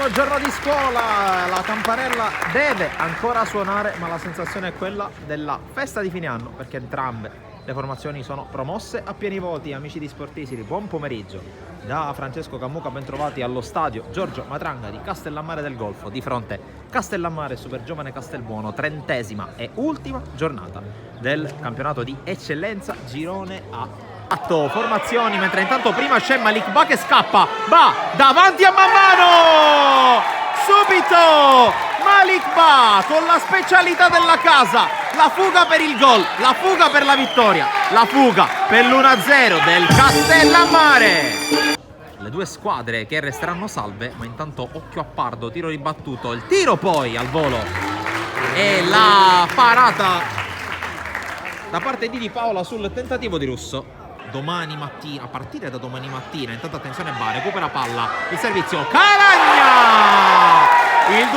Buongiorno, giorno di scuola, la campanella deve ancora suonare, ma la sensazione è quella della festa di fine anno, perché entrambe le formazioni sono promosse a pieni voti. Amici di Sportisili, buon pomeriggio da Francesco Cammuca, ben trovati allo stadio Giorgio Matranga di Castellammare del Golfo, di fronte Castellammare Super Giovane Castelbuono, 30ª e ultima giornata del campionato di eccellenza girone A. Formazioni, mentre intanto prima c'è Malik Ba che scappa, Ba davanti a Mammano, subito Malik Ba con la specialità della casa, la fuga per il gol, la fuga per la vittoria, la fuga per l'1-0 del Castellammare. Le due squadre che resteranno salve, ma intanto occhio a Pardo, tiro ribattuto, il tiro poi al volo e la parata da parte di Paola sul tentativo di Russo. Domani mattina, a partire da domani mattina, intanto attenzione Ba, recupera palla, il servizio, Calagna! Il 2-0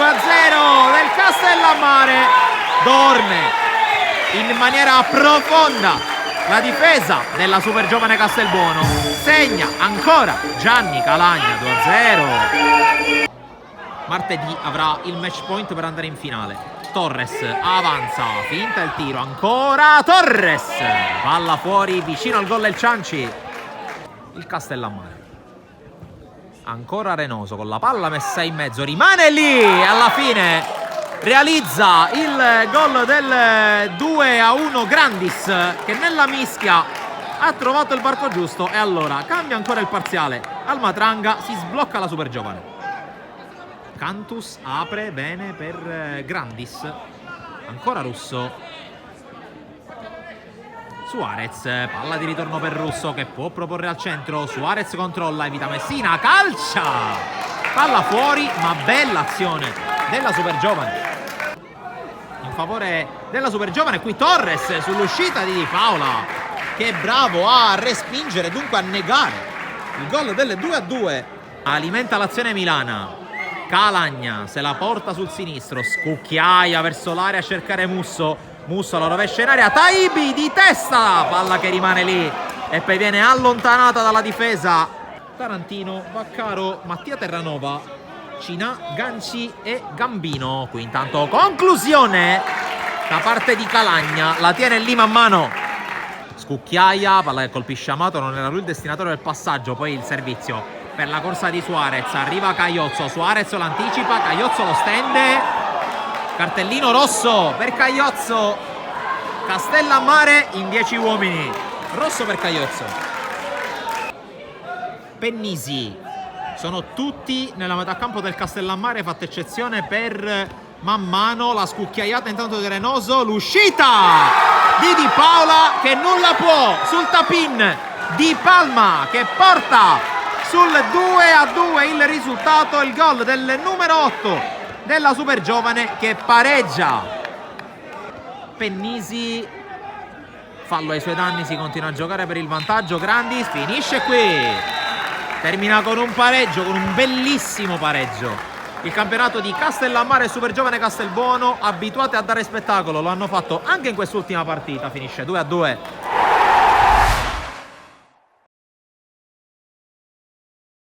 del Castellammare, dorme in maniera profonda la difesa della Super Giovane Castelbuono, segna ancora Gianni Calagna, 2-0. Martedì avrà il match point per andare in finale. Torres avanza, finta il tiro, ancora Torres, palla fuori, vicino al gol del Cianci. Il Castellammare, ancora Renoso con la palla messa in mezzo, rimane lì, alla fine realizza il gol del 2-1 Grandis, che nella mischia ha trovato il varco giusto e allora cambia ancora il parziale al Matranga, si sblocca la Super Giovane. Cantus apre bene per Grandis, ancora Russo, Suarez, palla di ritorno per Russo che può proporre al centro, Suarez controlla, evita Messina, calcia, palla fuori, ma bella azione della Super Giovane in favore della Super Giovane. Qui Torres sull'uscita di Paola, che è bravo a respingere, dunque a negare il gol del 2-2. Alimenta l'azione milana. Calagna se la porta sul sinistro, scucchiaia verso l'area a cercare Musso, Musso la rovescia in area, Taibi di testa, palla che rimane lì e poi viene allontanata dalla difesa. Tarantino, Vaccaro, Mattia Terranova, Cinà, Ganci e Gambino. Qui intanto conclusione da parte di Calagna, la tiene lì man mano, scucchiaia, palla che colpisce Amato, non era lui il destinatario del passaggio, poi il servizio per la corsa di Suarez, arriva Cagliozzo, Suarez lo anticipa, Cagliozzo lo stende, cartellino rosso per Cagliozzo, Castellammare in 10 uomini, rosso per Cagliozzo. Pennisi, sono tutti nella metà campo del Castellammare, fatta eccezione per Mammano, la scucchiaiata intanto di Renoso, l'uscita di Paola che nulla può sul tap-in, Di Palma che porta sul 2-2 il risultato, il gol del numero 8 della Super Giovane che pareggia. Pennisi, fallo ai suoi danni, si continua a giocare per il vantaggio. Grandis finisce qui, termina con un pareggio, con un bellissimo pareggio. Il campionato di Castellammare e Super Giovane Castelbuono, abituati a dare spettacolo, lo hanno fatto anche in quest'ultima partita, finisce 2-2